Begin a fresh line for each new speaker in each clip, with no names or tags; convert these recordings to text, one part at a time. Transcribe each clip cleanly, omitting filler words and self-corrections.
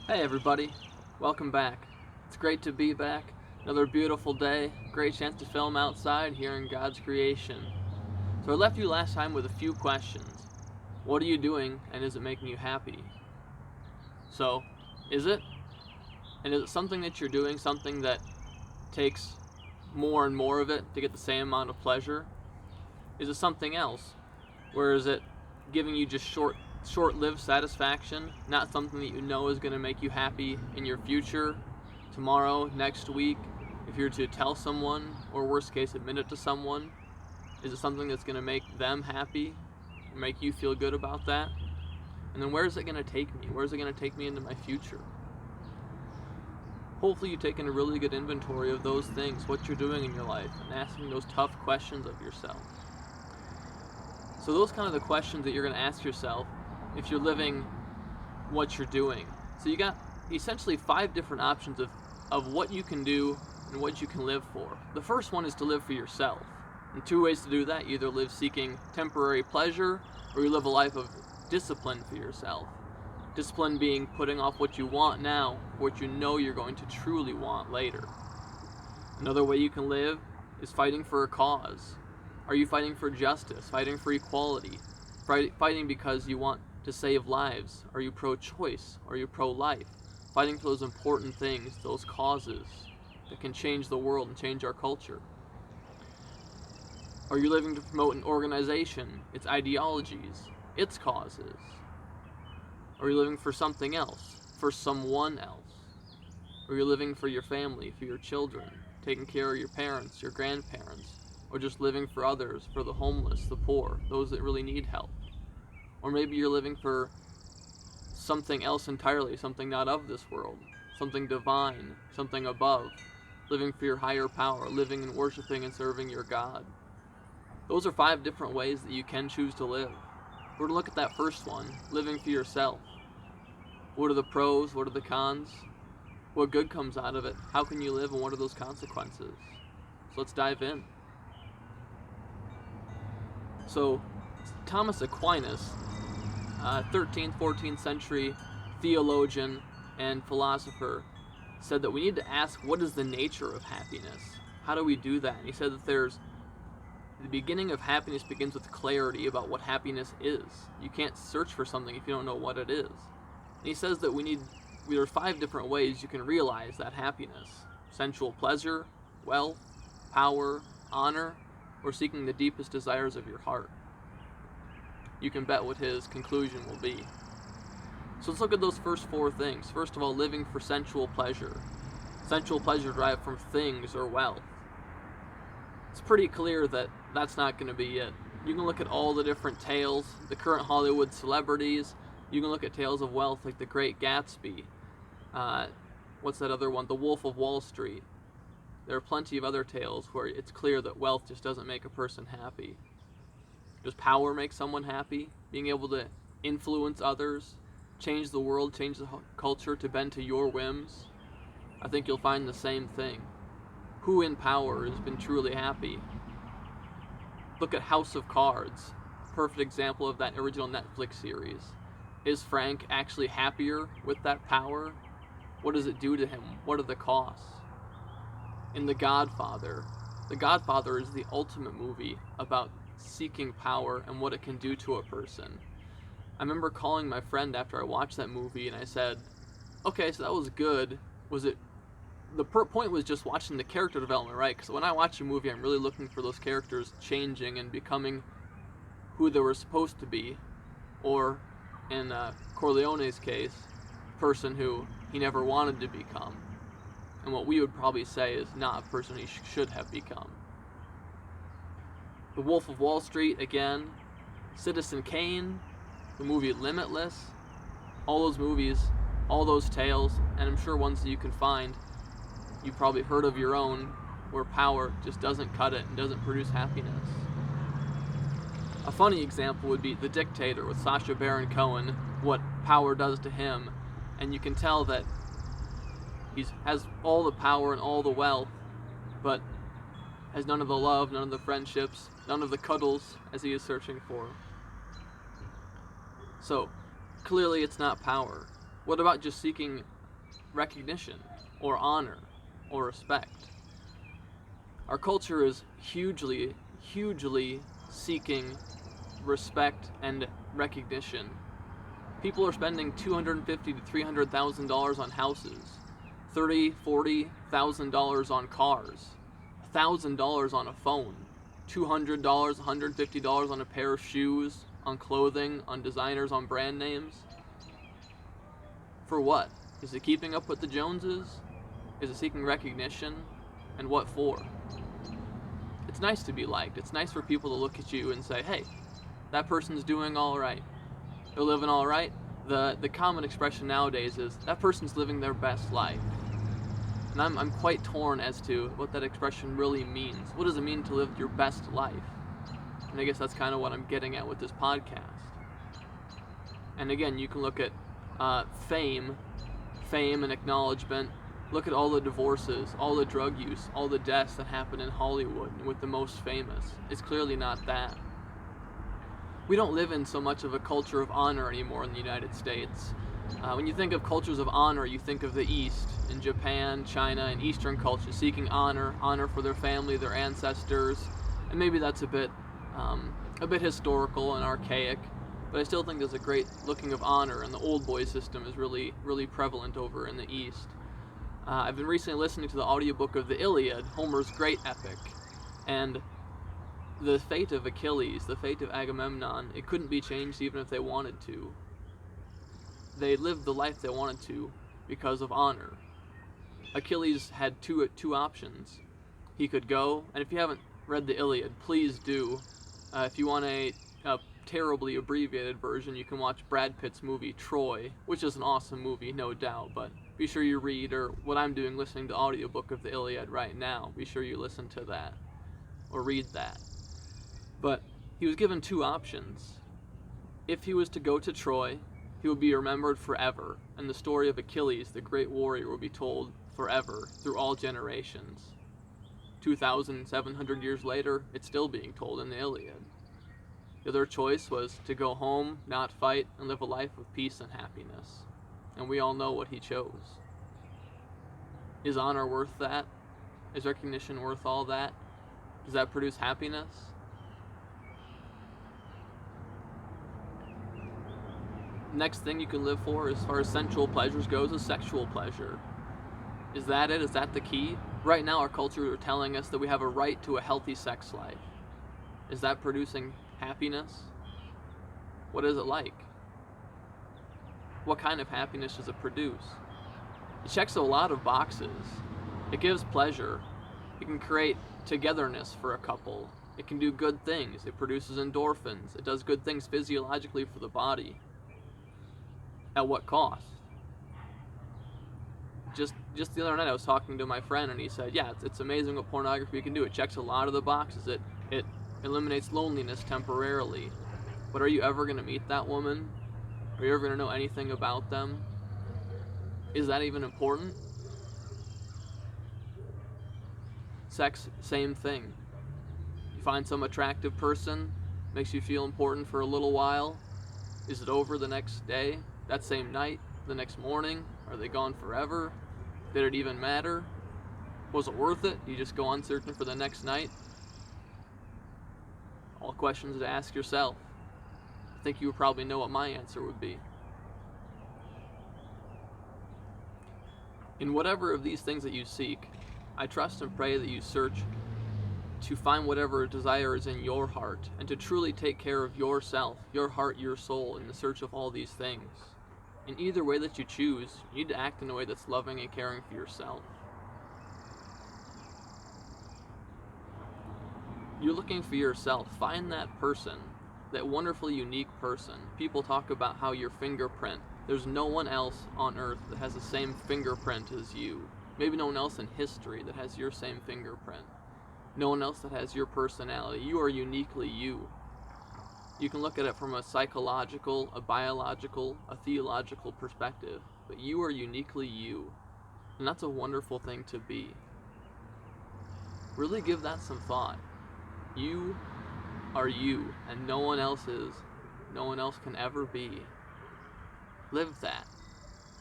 Hey everybody, welcome back. It's great to be back. Another beautiful day, great chance to film outside here in God's creation. So I left you last time with a few questions. What are you doing and is it making you happy? So, is it? And is it something that you're doing, something that takes more and more of it to get the same amount of pleasure? Is it something else? Where is it giving you just short-lived satisfaction, not something that you know is going to make you happy in your future, tomorrow, next week, if you're to tell someone, or worst case, admit it to someone? Is it something that's going to make them happy, or make you feel good about that? And then where is it going to take me? Where is it going to take me into my future? Hopefully you've taken a really good inventory of those things, what you're doing in your life, and asking those tough questions of yourself. So those kind of the questions that you're going to ask yourself if you're living what you're doing. So you got essentially 5 different options of what you can do and what you can live for. The first one is to live for yourself. And 2 ways to do that: you either live seeking temporary pleasure, or you live a life of discipline for yourself. Discipline being putting off what you want now for what you know you're going to truly want later. Another way you can live is fighting for a cause. Are you fighting for justice, fighting for equality, fighting because you want to save lives? Are you pro-choice? Are you pro-life? Fighting for those important things, those causes that can change the world and change our culture. Are you living to promote an organization, its ideologies, its causes? Are you living for something else, for someone else? Are you living for your family, for your children, taking care of your parents, your grandparents, or just living for others, for the homeless, the poor, those that really need help? Or maybe you're living for something else entirely, something not of this world, something divine, something above, living for your higher power, living and worshiping and serving your God. Those are 5 different ways that you can choose to live. We're going to look at that first one, living for yourself. What are the pros? What are the cons? What good comes out of it? How can you live, and what are those consequences? So let's dive in. So Thomas Aquinas, 13th, 14th century theologian and philosopher, said that we need to ask, what is the nature of happiness? How do we do that? And he said that the beginning of happiness begins with clarity about what happiness is. You can't search for something if you don't know what it is. And he says that there are 5 different ways you can realize that happiness: sensual pleasure, wealth, power, honor, or seeking the deepest desires of your heart. You can bet what his conclusion will be. So let's look at those first 4 things. First of all, living for sensual pleasure. Sensual pleasure derived from things or wealth. It's pretty clear that that's not going to be it. You can look at all the different tales, the current Hollywood celebrities. You can look at tales of wealth like The Great Gatsby. What's that other one? The Wolf of Wall Street. There are plenty of other tales where it's clear that wealth just doesn't make a person happy. Does power make someone happy? Being able to influence others, change the world, change the culture to bend to your whims? I think you'll find the same thing. Who in power has been truly happy? Look at House of Cards, perfect example of that original Netflix series. Is Frank actually happier with that power? What does it do to him? What are the costs? In The Godfather is the ultimate movie about seeking power and what it can do to a person. I remember calling my friend after I watched that movie and I said, okay, so that was good. The point was just watching the character development, right? Because when I watch a movie, I'm really looking for those characters changing and becoming who they were supposed to be. Or, in Corleone's case, a person who he never wanted to become. And what we would probably say is not a person he should have become. The Wolf of Wall Street, again. Citizen Kane, the movie Limitless. All those movies, all those tales, and I'm sure ones that you can find. You've probably heard of your own, where power just doesn't cut it and doesn't produce happiness. A funny example would be The Dictator with Sacha Baron Cohen, what power does to him, and you can tell that he has all the power and all the wealth, but has none of the love, none of the friendships, none of the cuddles as he is searching for. So, clearly it's not power. What about just seeking recognition or honor or respect. Our culture is hugely seeking respect and recognition. People are spending $250,000 to $300,000 on houses, $30,000, $40,000 on cars, $1,000 on a phone, $200, $150 on a pair of shoes, on clothing, on designers, on brand names. For what? Is it keeping up with the Joneses? Is it seeking recognition? And what for? It's nice to be liked. It's nice for people to look at you and say, hey, that person's doing all right. They're living all right. The common expression nowadays is, that person's living their best life. And I'm quite torn as to what that expression really means. What does it mean to live your best life? And I guess that's kind of what I'm getting at with this podcast. And again, you can look at fame and acknowledgement. Look at all the divorces, all the drug use, all the deaths that happen in Hollywood and with the most famous. It's clearly not that. We don't live in so much of a culture of honor anymore in the United States. When you think of cultures of honor, you think of the East, in Japan, China, and Eastern cultures, seeking honor for their family, their ancestors, and maybe that's a bit historical and archaic, but I still think there's a great looking of honor, and the old boy system is really prevalent over in the East. I've been recently listening to the audiobook of the Iliad, Homer's great epic, and the fate of Achilles, the fate of Agamemnon, it couldn't be changed even if they wanted to. They lived the life they wanted to because of honor. Achilles had two options. He could go, and if you haven't read the Iliad, please do. If you want a terribly abbreviated version, you can watch Brad Pitt's movie Troy, which is an awesome movie, no doubt, but be sure you read, or what I'm doing, listening to the audiobook of the Iliad right now, be sure you listen to that, or read that. But he was given two options. If he was to go to Troy, he would be remembered forever, and the story of Achilles, the great warrior, will be told forever, through all generations. 2,700 years later, it's still being told in the Iliad. The other choice was to go home, not fight, and live a life of peace and happiness. And we all know what he chose. Is honor worth that? Is recognition worth all that? Does that produce happiness? Next thing you can live for, as far as sensual pleasures goes, is sexual pleasure. Is that it? Is that the key? Right now our culture is telling us that we have a right to a healthy sex life. Is that producing happiness? What is it like? What kind of happiness does it produce? It checks a lot of boxes. It gives pleasure. It can create togetherness for a couple. It can do good things. It produces endorphins. It does good things physiologically for the body. At what cost? Just the other night I was talking to my friend and he said, yeah, it's amazing what pornography can do. It checks a lot of the boxes. It eliminates loneliness temporarily. But are you ever going to meet that woman? Are you ever going to know anything about them? Is that even important? Sex, same thing. You find some attractive person, makes you feel important for a little while. Is it over the next day? That same night? The next morning? Are they gone forever? Did it even matter? Was it worth it? You just go on searching for the next night? All questions to ask yourself. I think you would probably know what my answer would be. In whatever of these things that you seek, I trust and pray that you search to find whatever desire is in your heart and to truly take care of yourself, your heart, your soul in the search of all these things. In either way that you choose, you need to act in a way that's loving and caring for yourself. You're looking for yourself. Find that person, that wonderfully unique person. People talk about how your fingerprint, there's no one else on earth that has the same fingerprint as you. Maybe no one else in history that has your same fingerprint. No one else that has your personality. You are uniquely you. You can look at it from a psychological, a biological, a theological perspective, but you are uniquely you. And that's a wonderful thing to be. Really give that some thought. You are you, and no one else is. No one else can ever be. Live that.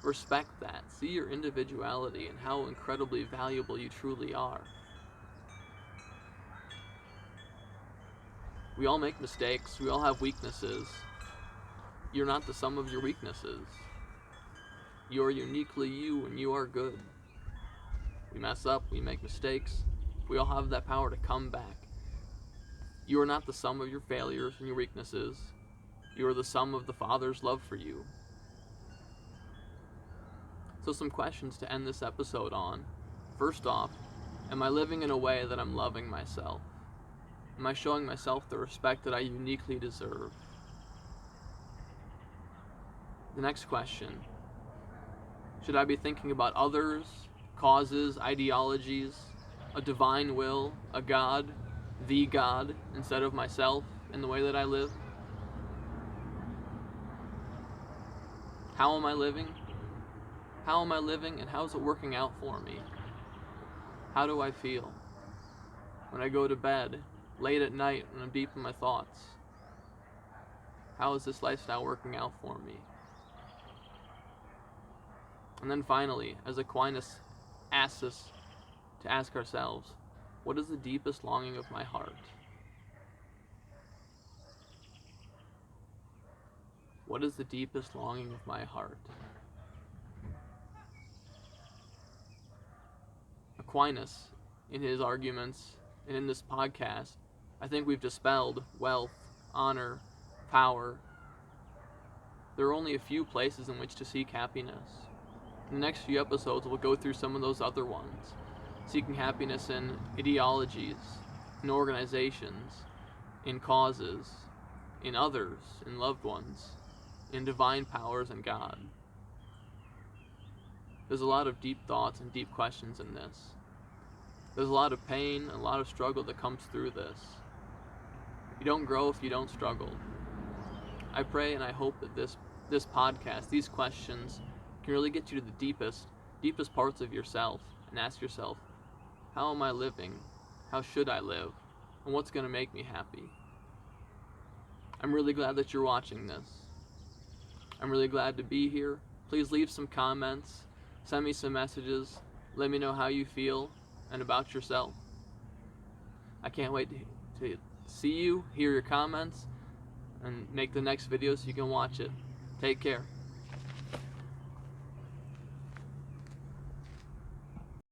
Respect that. See your individuality and how incredibly valuable you truly are. We all make mistakes. We all have weaknesses. You're not the sum of your weaknesses. You are uniquely you, and you are good. We mess up. We make mistakes. We all have that power to come back. You are not the sum of your failures and your weaknesses. You are the sum of the Father's love for you. So some questions to end this episode on. First off, am I living in a way that I'm loving myself? Am I showing myself the respect that I uniquely deserve? The next question, should I be thinking about others, causes, ideologies, a divine will, a God, the God, instead of myself in the way that I live? How am I living? How am I living, and how is it working out for me? How do I feel when I go to bed, late at night, when I'm deep in my thoughts? How is this lifestyle working out for me? And then finally, as Aquinas asks us to ask ourselves, what is the deepest longing of my heart? What is the deepest longing of my heart? Aquinas, in his arguments and in this podcast, I think we've dispelled wealth, honor, power. There are only a few places in which to seek happiness. In the next few episodes, we'll go through some of those other ones. Seeking happiness in ideologies, in organizations, in causes, in others, in loved ones, in divine powers and God. There's a lot of deep thoughts and deep questions in this. There's a lot of pain and a lot of struggle that comes through this. You don't grow if you don't struggle. I pray and I hope that this podcast, these questions, can really get you to the deepest parts of yourself and ask yourself, how am I living? How should I live? And what's going to make me happy? I'm really glad that you're watching this. I'm really glad to be here. Please leave some comments, send me some messages, let me know how you feel and about yourself. I can't wait to see you, hear your comments, and make the next video so you can watch it. Take care.